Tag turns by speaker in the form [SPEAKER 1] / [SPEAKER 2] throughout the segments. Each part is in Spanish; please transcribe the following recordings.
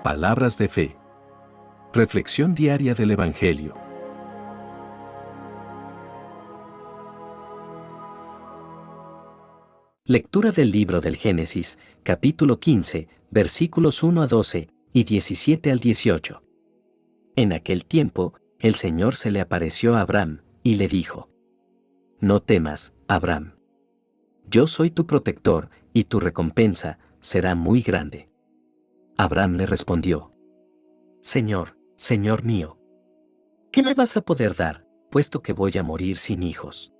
[SPEAKER 1] Palabras de fe. Reflexión diaria del Evangelio.
[SPEAKER 2] Lectura del libro del Génesis, capítulo 15, versículos 1 a 12 y 17 al 18. En aquel tiempo, el Señor se le apareció a Abraham y le dijo: No temas, Abraham. Yo soy tu protector y tu recompensa será muy grande. Abraham le respondió: Señor, Señor mío, ¿qué me vas a poder dar, puesto que voy a morir sin hijos?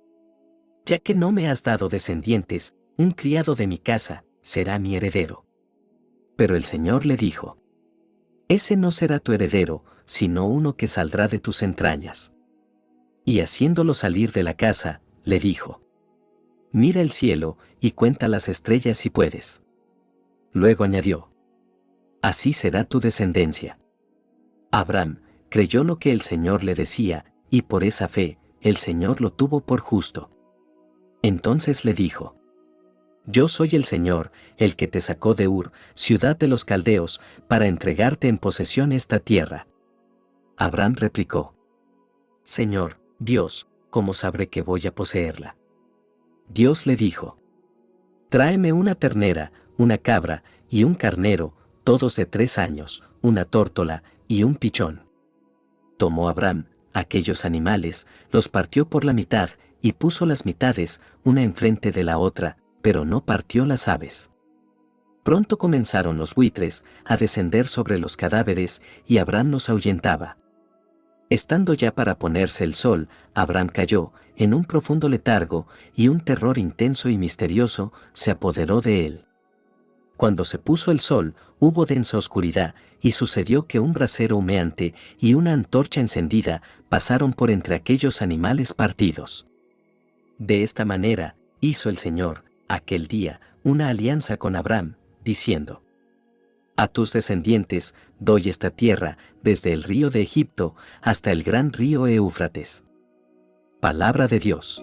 [SPEAKER 2] Ya que no me has dado descendientes, un criado de mi casa será mi heredero. Pero el Señor le dijo: Ese no será tu heredero, sino uno que saldrá de tus entrañas. Y haciéndolo salir de la casa, le dijo: Mira el cielo y cuenta las estrellas si puedes. Luego añadió: Así será tu descendencia. Abraham creyó lo que el Señor le decía, y por esa fe, el Señor lo tuvo por justo. Entonces le dijo: Yo soy el Señor, el que te sacó de Ur, ciudad de los caldeos, para entregarte en posesión esta tierra. Abraham replicó: Señor, Dios, ¿cómo sabré que voy a poseerla? Dios le dijo: Tráeme una ternera, una cabra y un carnero, todos de 3 años, una tórtola y un pichón. Tomó Abraham aquellos animales, los partió por la mitad y puso las mitades, una enfrente de la otra, pero no partió las aves. Pronto comenzaron los buitres a descender sobre los cadáveres y Abraham los ahuyentaba. Estando ya para ponerse el sol, Abraham cayó en un profundo letargo y un terror intenso y misterioso se apoderó de él. Cuando se puso el sol, hubo densa oscuridad, y sucedió que un brasero humeante y una antorcha encendida pasaron por entre aquellos animales partidos. De esta manera, hizo el Señor, aquel día, una alianza con Abraham, diciendo: A tus descendientes doy esta tierra, desde el río de Egipto hasta el gran río Éufrates. Palabra de Dios.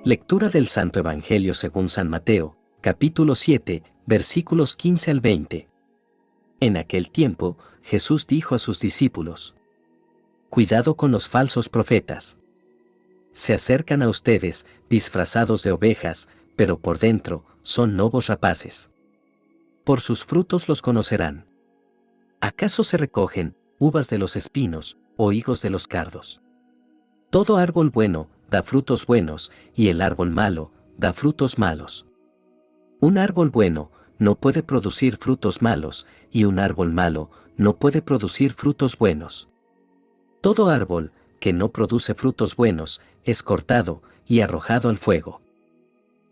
[SPEAKER 2] Lectura del Santo Evangelio según San Mateo, capítulo 7, versículos 15 al 20. En aquel tiempo, Jesús dijo a sus discípulos: Cuidado con los falsos profetas. Se acercan a ustedes, disfrazados de ovejas, pero por dentro son lobos rapaces. Por sus frutos los conocerán. ¿Acaso se recogen uvas de los espinos o higos de los cardos? Todo árbol bueno da frutos buenos, y el árbol malo da frutos malos. Un árbol bueno no puede producir frutos malos, y un árbol malo no puede producir frutos buenos. Todo árbol que no produce frutos buenos es cortado y arrojado al fuego.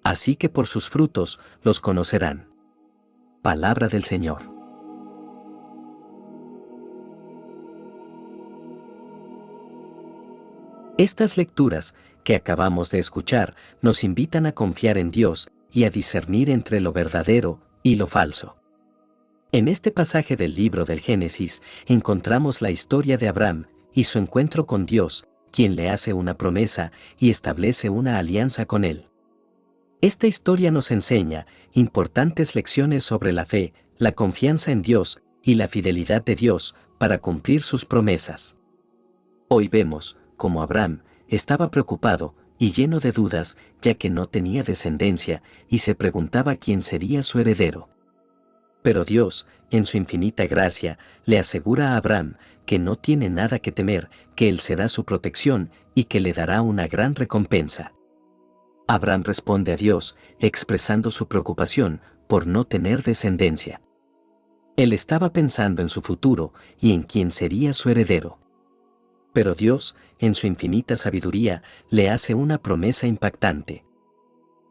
[SPEAKER 2] Así que por sus frutos los conocerán. Palabra del Señor. Estas lecturas que acabamos de escuchar nos invitan a confiar en Dios y a discernir entre lo verdadero y lo falso. En este pasaje del libro del Génesis encontramos la historia de Abraham y su encuentro con Dios, quien le hace una promesa y establece una alianza con él. Esta historia nos enseña importantes lecciones sobre la fe, la confianza en Dios y la fidelidad de Dios para cumplir sus promesas. Hoy vemos cómo Abraham estaba preocupado y lleno de dudas, ya que no tenía descendencia y se preguntaba quién sería su heredero. Pero Dios, en su infinita gracia, le asegura a Abraham que no tiene nada que temer, que Él será su protección y que le dará una gran recompensa. Abraham responde a Dios, expresando su preocupación por no tener descendencia. Él estaba pensando en su futuro y en quién sería su heredero. Pero Dios, en su infinita sabiduría, le hace una promesa impactante.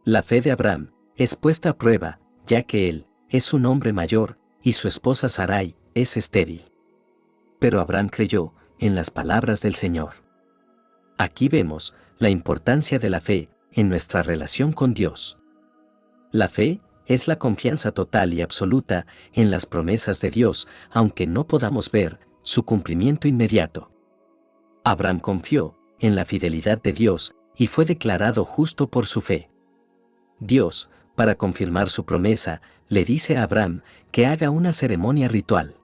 [SPEAKER 2] La fe de Abraham es puesta a prueba, ya que él es un hombre mayor y su esposa Sarai es estéril. Pero Abraham creyó en las palabras del Señor. Aquí vemos la importancia de la fe en nuestra relación con Dios. La fe es la confianza total y absoluta en las promesas de Dios, aunque no podamos ver su cumplimiento inmediato. Abraham confió en la fidelidad de Dios y fue declarado justo por su fe. Dios para confirmar su promesa, le dice a Abraham que haga una ceremonia ritual.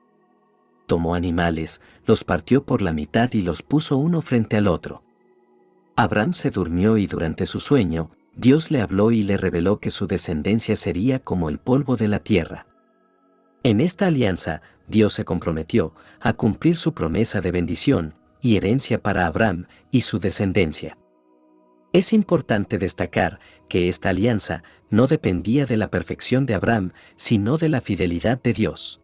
[SPEAKER 2] Tomó animales, los partió por la mitad y los puso uno frente al otro. Abraham se durmió y durante su sueño, Dios le habló y le reveló que su descendencia sería como el polvo de la tierra. En esta alianza, Dios se comprometió a cumplir su promesa de bendición y herencia para Abraham y su descendencia. Es importante destacar que esta alianza no dependía de la perfección de Abraham, sino de la fidelidad de Dios.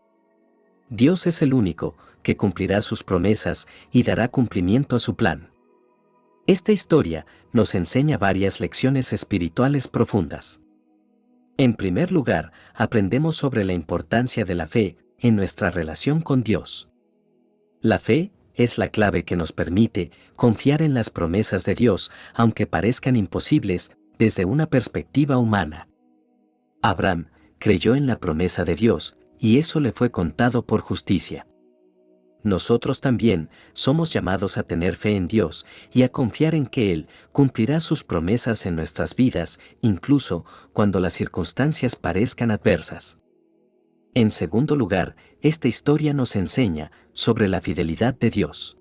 [SPEAKER 2] Dios es el único que cumplirá sus promesas y dará cumplimiento a su plan. Esta historia nos enseña varias lecciones espirituales profundas. En primer lugar, aprendemos sobre la importancia de la fe en nuestra relación con Dios. La fe es la clave que nos permite confiar en las promesas de Dios, aunque parezcan imposibles desde una perspectiva humana. Abraham creyó en la promesa de Dios, y eso le fue contado por justicia. Nosotros también somos llamados a tener fe en Dios y a confiar en que Él cumplirá sus promesas en nuestras vidas, incluso cuando las circunstancias parezcan adversas. En segundo lugar, esta historia nos enseña sobre la fidelidad de Dios.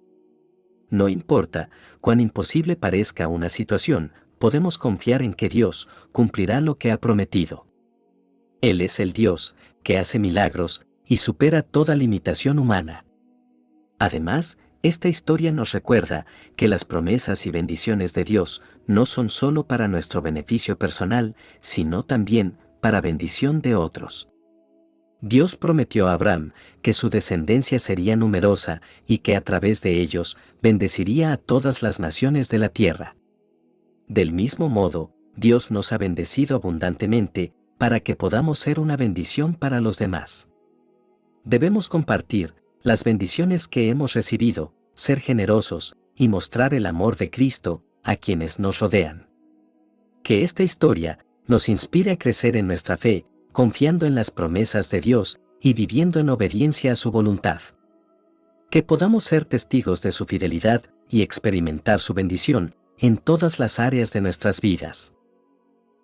[SPEAKER 2] No importa cuán imposible parezca una situación, podemos confiar en que Dios cumplirá lo que ha prometido. Él es el Dios que hace milagros y supera toda limitación humana. Además, esta historia nos recuerda que las promesas y bendiciones de Dios no son solo para nuestro beneficio personal, sino también para bendición de otros. Dios prometió a Abraham que su descendencia sería numerosa y que a través de ellos bendeciría a todas las naciones de la tierra. Del mismo modo, Dios nos ha bendecido abundantemente para que podamos ser una bendición para los demás. Debemos compartir las bendiciones que hemos recibido, ser generosos y mostrar el amor de Cristo a quienes nos rodean. Que esta historia nos inspire a crecer en nuestra fe, confiando en las promesas de Dios y viviendo en obediencia a su voluntad. Que podamos ser testigos de su fidelidad y experimentar su bendición en todas las áreas de nuestras vidas.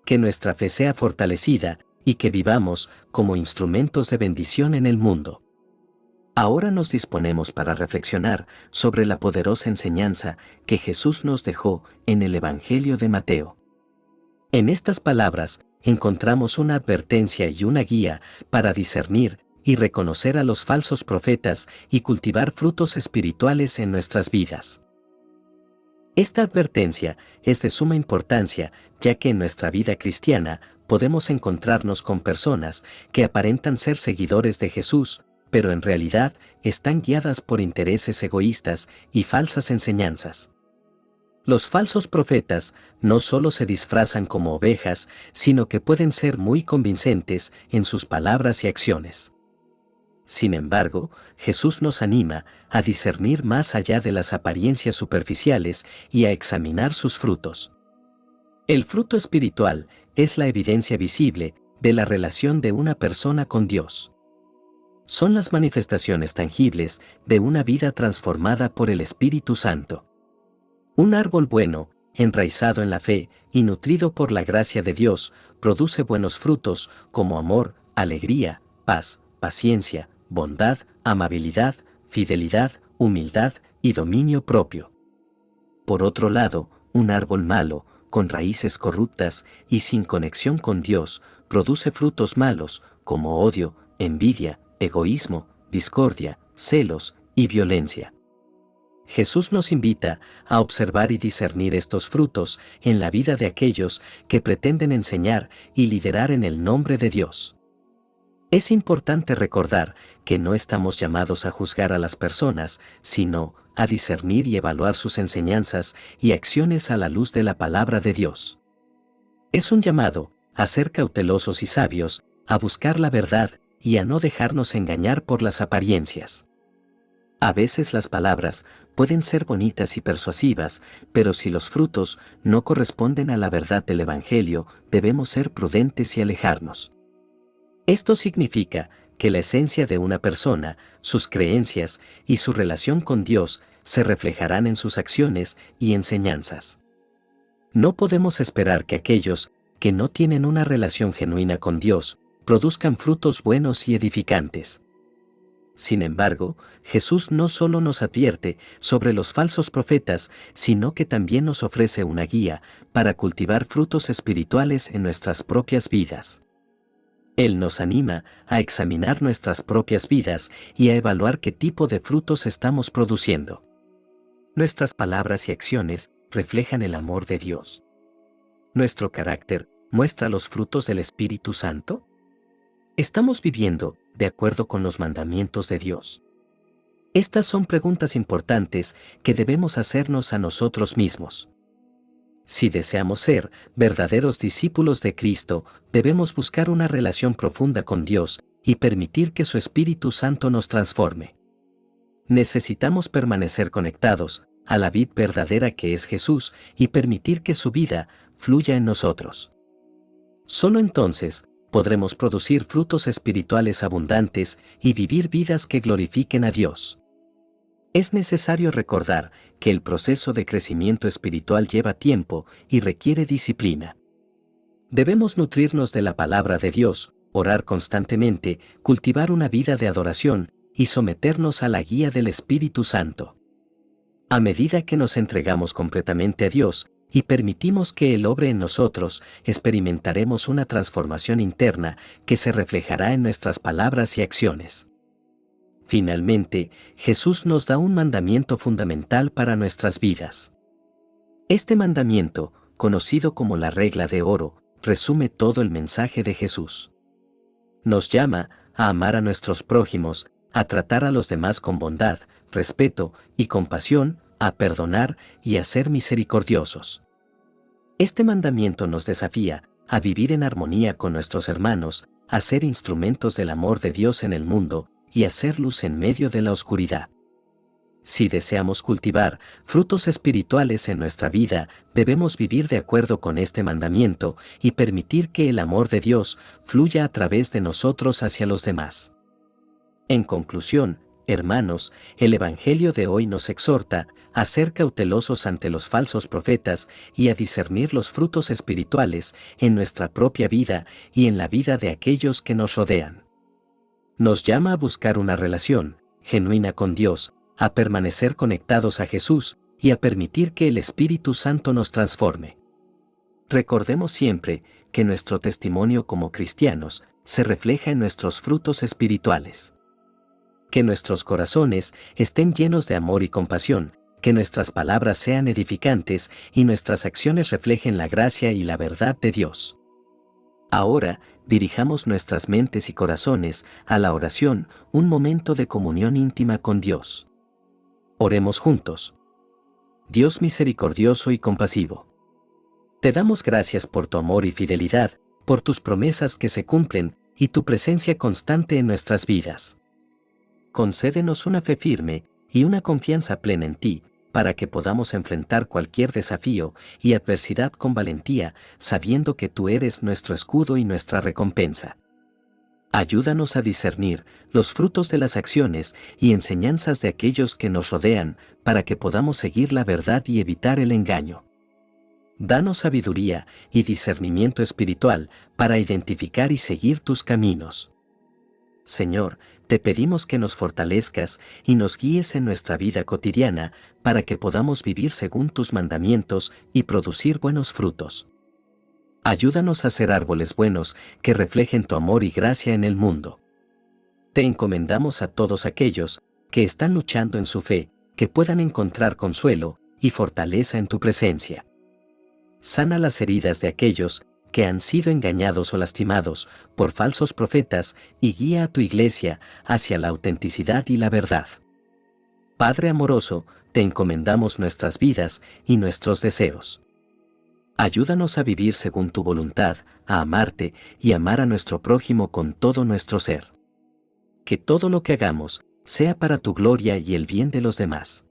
[SPEAKER 2] Que nuestra fe sea fortalecida y que vivamos como instrumentos de bendición en el mundo. Ahora nos disponemos para reflexionar sobre la poderosa enseñanza que Jesús nos dejó en el Evangelio de Mateo. En estas palabras encontramos una advertencia y una guía para discernir y reconocer a los falsos profetas y cultivar frutos espirituales en nuestras vidas. Esta advertencia es de suma importancia, ya que en nuestra vida cristiana podemos encontrarnos con personas que aparentan ser seguidores de Jesús, pero en realidad están guiadas por intereses egoístas y falsas enseñanzas. Los falsos profetas no solo se disfrazan como ovejas, sino que pueden ser muy convincentes en sus palabras y acciones. Sin embargo, Jesús nos anima a discernir más allá de las apariencias superficiales y a examinar sus frutos. El fruto espiritual es la evidencia visible de la relación de una persona con Dios. Son las manifestaciones tangibles de una vida transformada por el Espíritu Santo. Un árbol bueno, enraizado en la fe y nutrido por la gracia de Dios, produce buenos frutos como amor, alegría, paz, paciencia, bondad, amabilidad, fidelidad, humildad y dominio propio. Por otro lado, un árbol malo, con raíces corruptas y sin conexión con Dios, produce frutos malos como odio, envidia, egoísmo, discordia, celos y violencia. Jesús nos invita a observar y discernir estos frutos en la vida de aquellos que pretenden enseñar y liderar en el nombre de Dios. Es importante recordar que no estamos llamados a juzgar a las personas, sino a discernir y evaluar sus enseñanzas y acciones a la luz de la palabra de Dios. Es un llamado a ser cautelosos y sabios, a buscar la verdad y a no dejarnos engañar por las apariencias. A veces las palabras pueden ser bonitas y persuasivas, pero si los frutos no corresponden a la verdad del Evangelio, debemos ser prudentes y alejarnos. Esto significa que la esencia de una persona, sus creencias y su relación con Dios se reflejarán en sus acciones y enseñanzas. No podemos esperar que aquellos que no tienen una relación genuina con Dios, produzcan frutos buenos y edificantes. Sin embargo, Jesús no solo nos advierte sobre los falsos profetas, sino que también nos ofrece una guía para cultivar frutos espirituales en nuestras propias vidas. Él nos anima a examinar nuestras propias vidas y a evaluar qué tipo de frutos estamos produciendo. Nuestras palabras y acciones reflejan el amor de Dios. ¿Nuestro carácter muestra los frutos del Espíritu Santo? ¿Estamos viviendo de acuerdo con los mandamientos de Dios? Estas son preguntas importantes que debemos hacernos a nosotros mismos. Si deseamos ser verdaderos discípulos de Cristo, debemos buscar una relación profunda con Dios y permitir que su Espíritu Santo nos transforme. Necesitamos permanecer conectados a la vid verdadera que es Jesús y permitir que su vida fluya en nosotros. Solo entonces podremos producir frutos espirituales abundantes y vivir vidas que glorifiquen a Dios. Es necesario recordar que el proceso de crecimiento espiritual lleva tiempo y requiere disciplina. Debemos nutrirnos de la palabra de Dios, orar constantemente, cultivar una vida de adoración y someternos a la guía del Espíritu Santo. A medida que nos entregamos completamente a Dios y permitimos que Él obre en nosotros, experimentaremos una transformación interna que se reflejará en nuestras palabras y acciones. Finalmente, Jesús nos da un mandamiento fundamental para nuestras vidas. Este mandamiento, conocido como la regla de oro, resume todo el mensaje de Jesús. Nos llama a amar a nuestros prójimos, a tratar a los demás con bondad, respeto y compasión, a perdonar y a ser misericordiosos. Este mandamiento nos desafía a vivir en armonía con nuestros hermanos, a ser instrumentos del amor de Dios en el mundo y a ser luz en medio de la oscuridad. Si deseamos cultivar frutos espirituales en nuestra vida, debemos vivir de acuerdo con este mandamiento y permitir que el amor de Dios fluya a través de nosotros hacia los demás. En conclusión, hermanos, el Evangelio de hoy nos exhorta a ser cautelosos ante los falsos profetas y a discernir los frutos espirituales en nuestra propia vida y en la vida de aquellos que nos rodean. Nos llama a buscar una relación genuina con Dios, a permanecer conectados a Jesús y a permitir que el Espíritu Santo nos transforme. Recordemos siempre que nuestro testimonio como cristianos se refleja en nuestros frutos espirituales. Que nuestros corazones estén llenos de amor y compasión, que nuestras palabras sean edificantes y nuestras acciones reflejen la gracia y la verdad de Dios. Ahora, dirijamos nuestras mentes y corazones a la oración, un momento de comunión íntima con Dios. Oremos juntos. Dios misericordioso y compasivo, te damos gracias por tu amor y fidelidad, por tus promesas que se cumplen y tu presencia constante en nuestras vidas. Concédenos una fe firme y una confianza plena en ti, para que podamos enfrentar cualquier desafío y adversidad con valentía, sabiendo que tú eres nuestro escudo y nuestra recompensa. Ayúdanos a discernir los frutos de las acciones y enseñanzas de aquellos que nos rodean, para que podamos seguir la verdad y evitar el engaño. Danos sabiduría y discernimiento espiritual para identificar y seguir tus caminos. Señor, te pedimos que nos fortalezcas y nos guíes en nuestra vida cotidiana para que podamos vivir según tus mandamientos y producir buenos frutos. Ayúdanos a ser árboles buenos que reflejen tu amor y gracia en el mundo. Te encomendamos a todos aquellos que están luchando en su fe, que puedan encontrar consuelo y fortaleza en tu presencia. Sana las heridas de aquellos que han sido engañados o lastimados por falsos profetas y guía a tu iglesia hacia la autenticidad y la verdad. Padre amoroso, te encomendamos nuestras vidas y nuestros deseos. Ayúdanos a vivir según tu voluntad, a amarte y amar a nuestro prójimo con todo nuestro ser. Que todo lo que hagamos sea para tu gloria y el bien de los demás.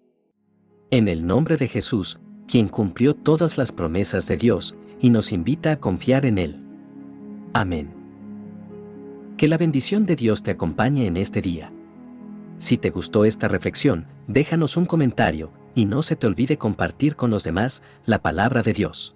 [SPEAKER 2] En el nombre de Jesús, quien cumplió todas las promesas de Dios y nos invita a confiar en Él. Amén. Que la bendición de Dios te acompañe en este día. Si te gustó esta reflexión, déjanos un comentario y no se te olvide compartir con los demás la palabra de Dios.